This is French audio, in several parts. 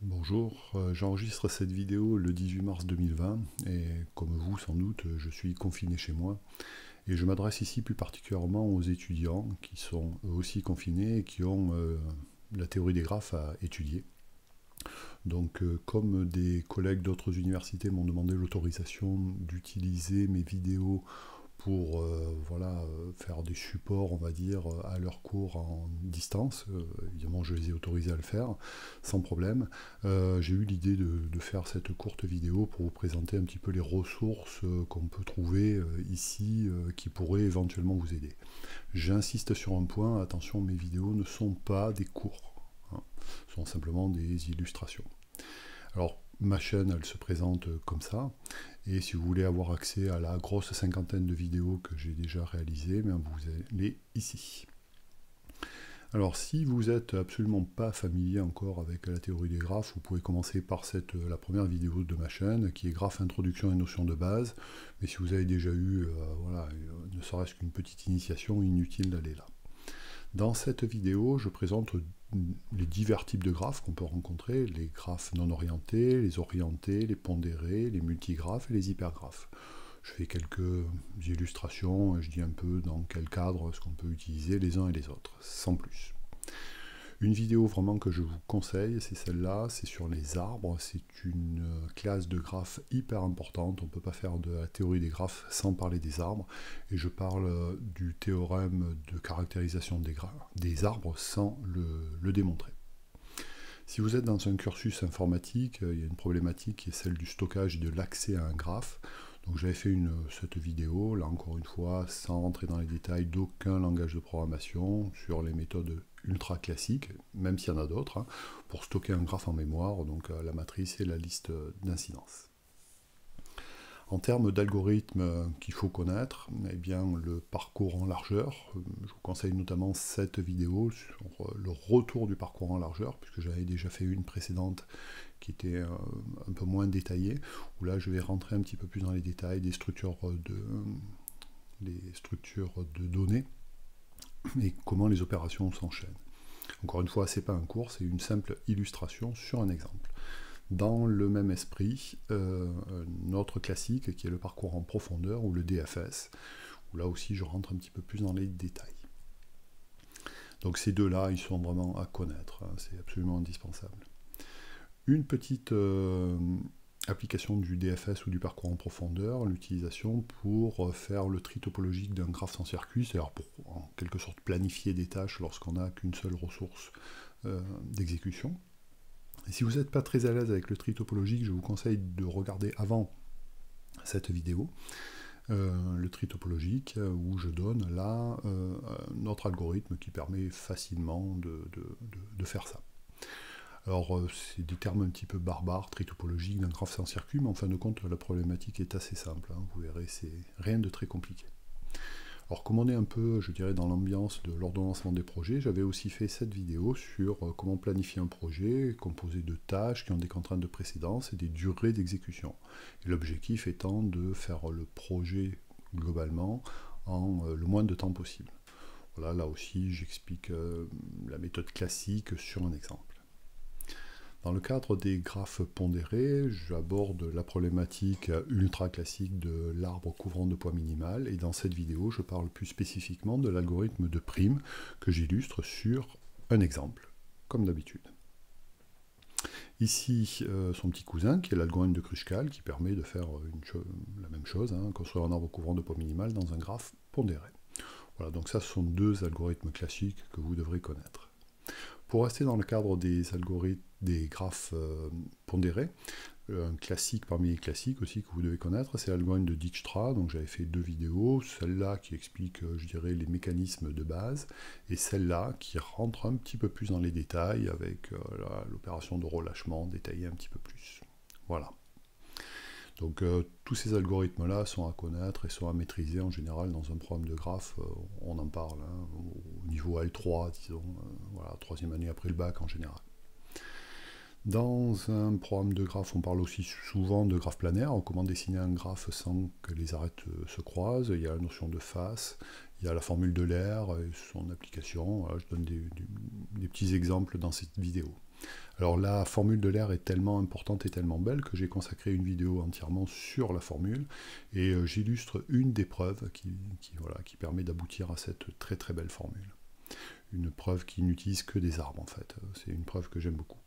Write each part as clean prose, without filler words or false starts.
Bonjour, j'enregistre cette vidéo le 18 mars 2020 et comme vous sans doute, je suis confiné chez moi et je m'adresse ici plus particulièrement aux étudiants qui sont eux aussi confinés et qui ont la théorie des graphes à étudier. Donc comme des collègues d'autres universités m'ont demandé l'autorisation d'utiliser mes vidéos pour faire des supports, on va dire, à leurs cours en distance. Évidemment, je les ai autorisés à le faire sans problème. J'ai eu l'idée de faire cette courte vidéo pour vous présenter un petit peu les ressources qu'on peut trouver ici qui pourraient éventuellement vous aider. J'insiste sur un point, attention, mes vidéos ne sont pas des cours, hein, ce sont simplement des illustrations. Alors, ma chaîne, elle se présente comme ça, et si vous voulez avoir accès à la grosse cinquantaine de vidéos que j'ai déjà réalisées, vous allez ici. Alors, si vous n'êtes absolument pas familier encore avec la théorie des graphes, vous pouvez commencer par la première vidéo de ma chaîne, qui est Graphes, Introduction et notions de base, mais si vous avez déjà eu, ne serait-ce qu'une petite initiation, inutile d'aller là. Dans cette vidéo, je présente les divers types de graphes qu'on peut rencontrer, les graphes non orientés, les orientés, les pondérés, les multigraphes et les hypergraphes. Je fais quelques illustrations, je dis un peu dans quel cadre ce qu'on peut utiliser les uns et les autres, sans plus. Une vidéo vraiment que je vous conseille, c'est celle-là, c'est sur les arbres, c'est une classe de graphes hyper importante, on ne peut pas faire de la théorie des graphes sans parler des arbres, et je parle du théorème de caractérisation des arbres sans le démontrer. Si vous êtes dans un cursus informatique, il y a une problématique qui est celle du stockage et de l'accès à un graphe. Donc j'avais fait cette vidéo, là encore une fois, sans rentrer dans les détails d'aucun langage de programmation, sur les méthodes ultra classiques, même s'il y en a d'autres, hein, pour stocker un graphe en mémoire, donc la matrice et la liste d'incidence. En termes d'algorithmes qu'il faut connaître, eh bien, le parcours en largeur, je vous conseille notamment cette vidéo sur le retour du parcours en largeur, puisque j'avais déjà fait une précédente qui était un peu moins détaillée, où là je vais rentrer un petit peu plus dans les détails des structures de données et comment les opérations s'enchaînent. Encore une fois, ce n'est pas un cours, c'est une simple illustration sur un exemple. Dans le même esprit, notre classique qui est le parcours en profondeur ou le DFS, où là aussi je rentre un petit peu plus dans les détails. Donc ces deux-là, ils sont vraiment à connaître, hein, c'est absolument indispensable. Une petite application du DFS ou du parcours en profondeur, l'utilisation pour faire le tri topologique d'un graphe sans circuit, c'est-à-dire pour en quelque sorte planifier des tâches lorsqu'on n'a qu'une seule ressource d'exécution. Et si vous n'êtes pas très à l'aise avec le tri topologique, je vous conseille de regarder avant cette vidéo le tri topologique où je donne là notre algorithme qui permet facilement de faire ça. Alors c'est des termes un petit peu barbares, tri topologique d'un graphe sans circuit, mais en fin de compte la problématique est assez simple, hein, vous verrez, c'est rien de très compliqué. Alors comme on est un peu, je dirais, dans l'ambiance de l'ordonnancement des projets, j'avais aussi fait cette vidéo sur comment planifier un projet composé de tâches qui ont des contraintes de précédence et des durées d'exécution. Et l'objectif étant de faire le projet globalement en le moins de temps possible. Voilà, là aussi j'explique la méthode classique sur un exemple. Dans le cadre des graphes pondérés, j'aborde la problématique ultra classique de l'arbre couvrant de poids minimal, et dans cette vidéo, je parle plus spécifiquement de l'algorithme de prime que j'illustre sur un exemple, comme d'habitude. Ici, son petit cousin, qui est l'algorithme de Kruskal, qui permet de faire la même chose, hein, construire un arbre couvrant de poids minimal dans un graphe pondéré. Voilà, donc ça, ce sont deux algorithmes classiques que vous devrez connaître. Pour rester dans le cadre des algorithmes, des graphes pondérés, un classique parmi les classiques aussi que vous devez connaître, c'est l'algorithme de Dijkstra. Donc j'avais fait deux vidéos, celle-là qui explique, je dirais, les mécanismes de base, et celle-là qui rentre un petit peu plus dans les détails avec l'opération de relâchement détaillée un petit peu plus. Voilà. Donc tous ces algorithmes-là sont à connaître et sont à maîtriser en général dans un programme de graphes, on en parle, hein, au niveau L3, disons, voilà, troisième année après le bac en général. Dans un programme de graphes, on parle aussi souvent de graphes planaires, comment dessiner un graphe sans que les arêtes se croisent, il y a la notion de face, il y a la formule de l'air et son application, voilà, je donne des petits exemples dans cette vidéo. Alors la formule de l'air est tellement importante et tellement belle que j'ai consacré une vidéo entièrement sur la formule, et j'illustre une des preuves qui permet d'aboutir à cette très très belle formule. Une preuve qui n'utilise que des arbres en fait, c'est une preuve que j'aime beaucoup.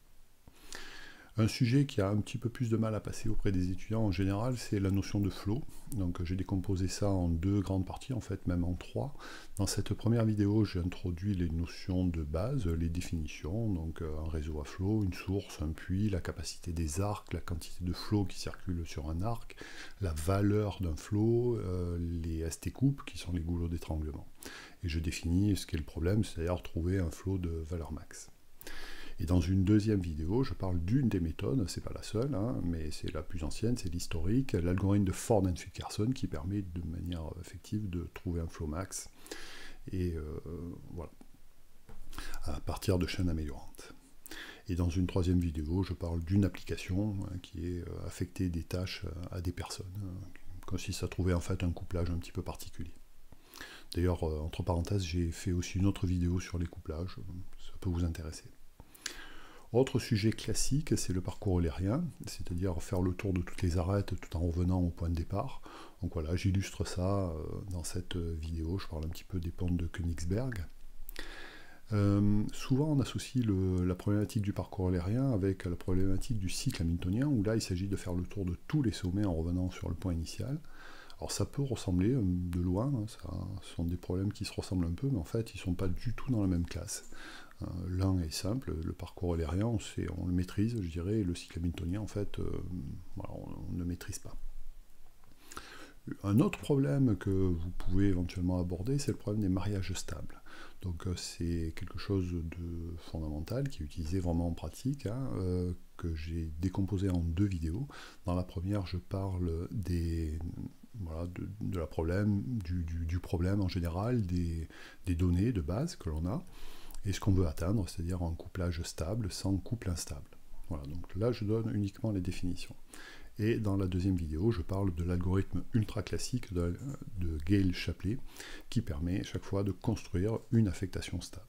Un sujet qui a un petit peu plus de mal à passer auprès des étudiants en général, c'est la notion de flow. Donc j'ai décomposé ça en deux grandes parties, en fait même en trois. Dans cette première vidéo, j'ai introduit les notions de base, les définitions, donc un réseau à flot, une source, un puits, la capacité des arcs, la quantité de flow qui circule sur un arc, la valeur d'un flow, les ST-coupes qui sont les goulots d'étranglement. Et je définis ce qu'est le problème, c'est-à-dire trouver un flow de valeur max. Et dans une deuxième vidéo, je parle d'une des méthodes, c'est pas la seule, hein, mais c'est la plus ancienne, c'est l'historique, l'algorithme de Ford-Fulkerson qui permet de manière effective de trouver un flow max, et voilà, à partir de chaînes améliorantes. Et dans une troisième vidéo, je parle d'une application qui est affecter des tâches à des personnes, consiste à trouver en fait un couplage un petit peu particulier. D'ailleurs, entre parenthèses, j'ai fait aussi une autre vidéo sur les couplages, ça peut vous intéresser. Autre sujet classique, c'est le parcours eulérien, c'est-à-dire faire le tour de toutes les arêtes tout en revenant au point de départ. Donc voilà, j'illustre ça dans cette vidéo, je parle un petit peu des pentes de Königsberg. Souvent on associe la problématique du parcours eulérien avec la problématique du cycle hamiltonien, où là il s'agit de faire le tour de tous les sommets en revenant sur le point initial. Alors ça peut ressembler de loin, hein, ce sont des problèmes qui se ressemblent un peu, mais en fait ils ne sont pas du tout dans la même classe. L'un est simple, le parcours eulérien, on le maîtrise, je dirais, et le cycle hamiltonien, en fait, voilà, on ne le maîtrise pas. Un autre problème que vous pouvez éventuellement aborder, c'est le problème des mariages stables. Donc c'est quelque chose de fondamental qui est utilisé vraiment en pratique, hein, que j'ai décomposé en deux vidéos. Dans la première, je parle voilà, du problème en général, des données de base que l'on a, et ce qu'on veut atteindre, c'est-à-dire un couplage stable sans couple instable. Voilà, donc là je donne uniquement les définitions. Et dans la deuxième vidéo, je parle de l'algorithme ultra classique de Gale-Shapley, qui permet chaque fois de construire une affectation stable.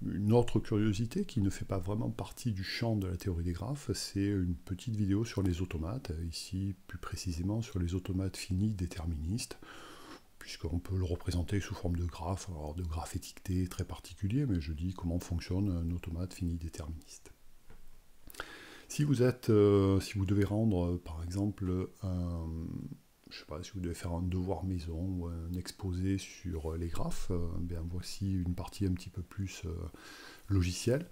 Une autre curiosité qui ne fait pas vraiment partie du champ de la théorie des graphes, c'est une petite vidéo sur les automates, ici plus précisément sur les automates finis déterministes, puisqu'on peut le représenter sous forme de graphe, alors de graphes étiquetés très particuliers, mais je dis comment fonctionne un automate fini déterministe. Si vous devez rendre, par exemple, je sais pas, si vous devez faire un devoir maison ou un exposé sur les graphes, bien voici une partie un petit peu plus logicielle.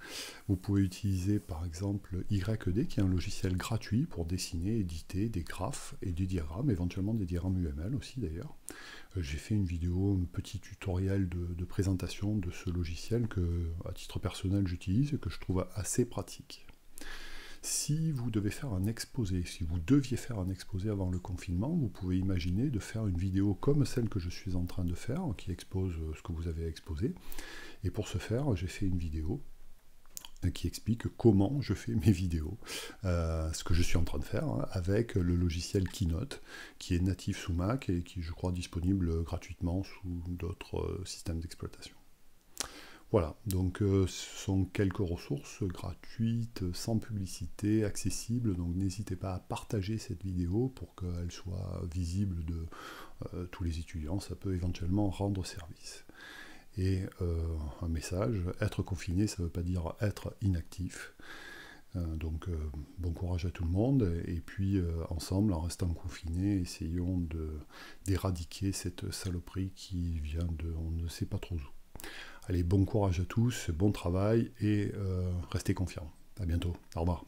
Vous pouvez utiliser par exemple YD, qui est un logiciel gratuit pour dessiner, éditer des graphes et des diagrammes, éventuellement des diagrammes UML aussi d'ailleurs. J'ai fait une vidéo, un petit tutoriel de présentation de ce logiciel que, à titre personnel, j'utilise et que je trouve assez pratique. Si vous devez faire un exposé, si vous deviez faire un exposé avant le confinement, vous pouvez imaginer de faire une vidéo comme celle que je suis en train de faire, qui expose ce que vous avez exposé. Et pour ce faire, j'ai fait une vidéo qui explique comment je fais mes vidéos, ce que je suis en train de faire, hein, avec le logiciel Keynote, qui est natif sous Mac et qui, je crois, disponible gratuitement sous d'autres systèmes d'exploitation. Voilà, donc ce sont quelques ressources gratuites, sans publicité, accessibles, donc n'hésitez pas à partager cette vidéo pour qu'elle soit visible de tous les étudiants, ça peut éventuellement rendre service. Et un message, être confiné, ça ne veut pas dire être inactif. Donc bon courage à tout le monde, et puis ensemble, en restant confinés, essayons d'éradiquer cette saloperie qui vient de on ne sait pas trop où. Allez, bon courage à tous, bon travail, et restez confiants. À bientôt, au revoir.